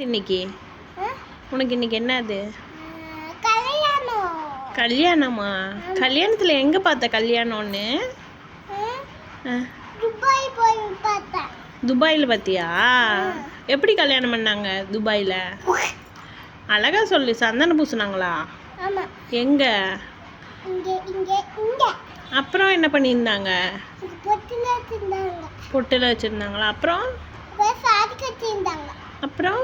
இன்னைக்கு உனக்கு இன்னைக்கு என்னது கல்யாணமா? கல்யாணத்துல எங்க பார்த்த கல்யாணம்னு? துபாயில பார்த்தியா? எப்படி கல்யாணம் பண்ணாங்க துபாயில? அழகா சொல்லு. சந்தனம் பூசுனாங்களா? எங்க? அப்புறம் என்ன பண்ணியிருந்தாங்க? பொட்டுல வச்சிருந்தாங்களா? அப்புறம் அப்புறம்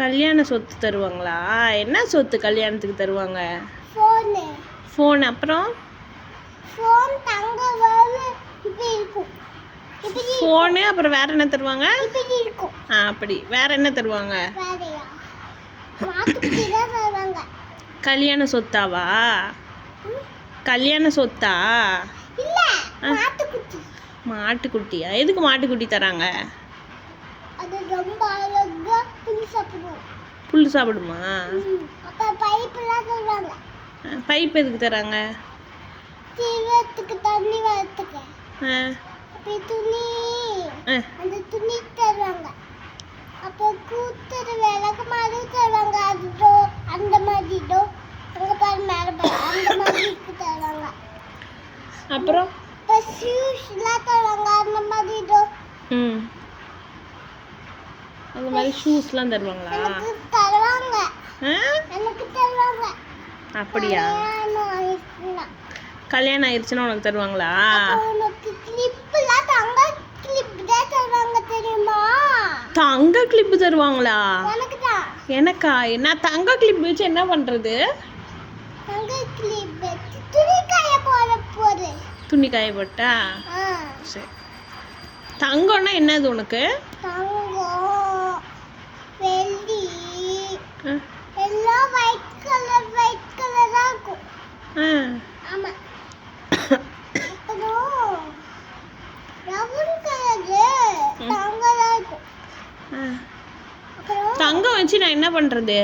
கல்யாண சொத்து தருவாங்களா? என்ன சொத்து கல்யாணத்துக்கு தருவாங்க? ஃபோன். அப்புறம் ஃபோனு. அப்புறம் வேற என்ன தருவாங்க? அப்படி வேற என்ன தருவாங்க? கல்யாண சொத்தாவா? கல்யாண சொத்தா? மாட்டுக்குட்டியா? எதுக்கு மாட்டுக்குட்டி தராங்க? புல் சாப்பிடுமா? பைப் எதுக்கு தராங்க? துணி தருவாங்க. அப்போ கூத்துற விளக்கு மாதிரி தருவாங்க. அதோ அந்த மாதிரி அங்க பாரு மேல பாரு அந்த மாதிரி தருவாங்க. அப்புறம் ஷூஸ்லாம் தருவாங்க. அந்த மாதிரி அந்த மாதிரி ஷூஸ்லாம் தருவாங்களா? எனக்கு தருவாங்க. அப்படியா? கல்யாணம் ஆயிடுச்சுன்னா உனக்கு தருவாங்களா? தங்க கிளிப்பு தருவாங்களா? எனக்கா? நான் தங்க கிளிப் வச்சு என்ன பண்றது? துணி காய போட்டா? சரி. தங்கம்னா என்னது உனக்கு? வெள்ளி எல்லாம் ஒயிட் கலரா இருக்கும். ஆமா. தங்கம் வச்சு நான் என்ன பண்றது?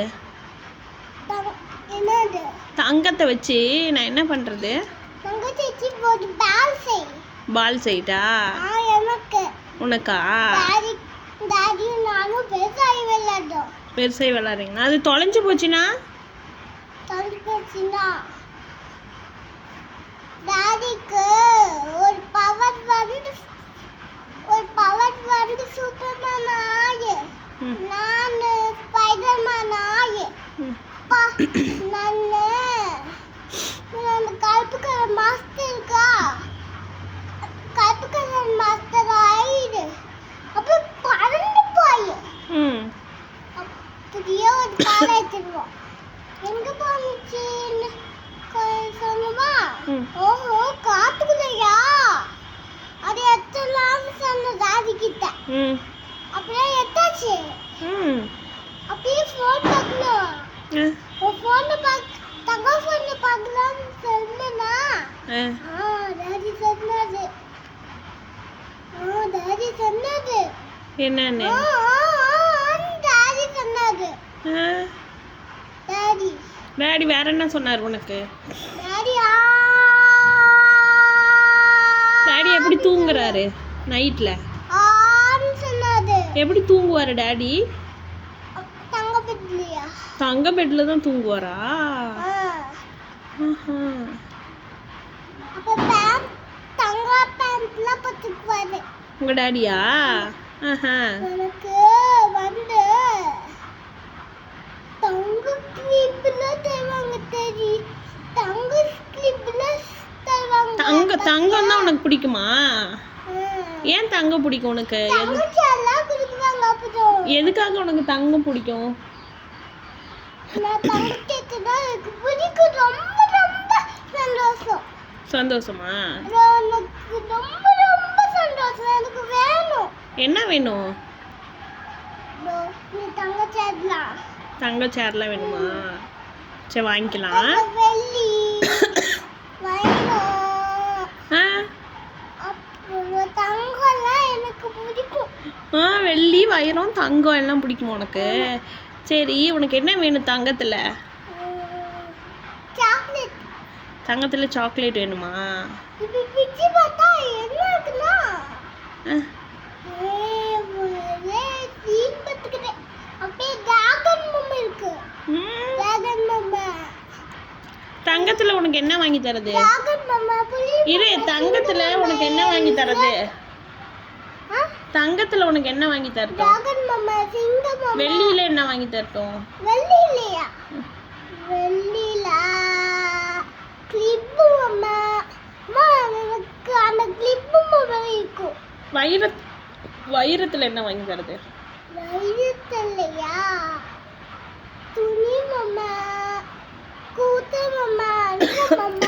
தங்கத்தை வச்சு நான் என்ன பண்றது? பால் செய்டா? உனக்கா? பெருசாகி விளாடுறீங்களா? அது தொலைஞ்சு போச்சுன்னா? டாடிக்கு ஒரு பவர் வந்து சூப்பர்மேன் ஆயி, நான் ஸ்பைடர்மேன் ஆயி, நான் கருப்பு கலர் மாஸ்டர் இருக்கா, கருப்பு கலர் மாஸ்டர் ஆயிடு. அப்புறம் பறந்து போய் புதிய ஒரு கார் எடுத்துருவோம். எங்க போனுச்சுன்னு சொல்லுமா? ஓஹோ, காத்துக்குள்ளையா? அது எத்தலாம் சொன்ன டாடி கிட்ட. அப்படியே எத்தாச்சு. அப்படியே ஃபோன் பார்க்கணும். தங்க ஃபோன் பார்க்கலாம்னு சொன்னா டாடி சொன்னாரு. டாடி சொன்னாரு என்னன்னு? டாடி சொன்னாரு. டாடி வேற என்ன சொன்னார் உனக்கு? டாடி எப்படி தூங்குறாரு நைட்ல? எப்படி தூங்குவாரு டாடி? தங்க பெட்ல தான் தூங்குவாரா? உங்க டாடியா? எனக்கு வந்து தங்க கிளிப்ல தருவாங்க. தங்கம் தான் உனக்கு பிடிக்குமா? ஏன் தங்கம் பிடிக்கும் உனக்கு? எதுக்காக உனக்கு தங்கம் பிடிக்கும்? சந்தோஷமா? என்ன வேணும்? தங்க சேர்லாம் வேணுமா? சரி, வாங்கிக்கலாம். வெள்ளி வைரம் தங்கம் எல்லாம் பிடிக்குமா உனக்கு? சரி, உனக்கு என்ன வேணும் தங்கத்துல? தங்கத்தில் சாக்லேட் வேணுமா? இப்ப பிச்சு பார்த்தா என்ன இருக்குன்னா அஹ், தீபத்துக்கிட்டே அப்படியே டிராகன் பொம்மை இருக்கு. ம், டிராகன் பொம்மை, தங்கத்தில் உனக்கு என்ன வாங்கி தரது? டிராகன் பொம்மை, புலி இரு, தங்கத்தில் உனக்கு என்ன வாங்கி தரது? தங்கத்தில் உனக்கு என்ன வாங்கி தரட்டும்? டிராகன் பொம்மை, சிங்க பொம்மை. வெள்ளியில் என்ன வாங்கி தரட்டும்? வெள்ளி இல்லையா? வெள்ளியில கிளிப்பு பொம்மை. அம்மா, எனக்கு அந்த கிளிப்பு பொம்மை இருக்கும். வைரத்தில் என்ன வாங்கி தரது? வைரத்தில்லையா? துணி பொம்மை, கூத்த பொம்மை, அந்த பொம்மை.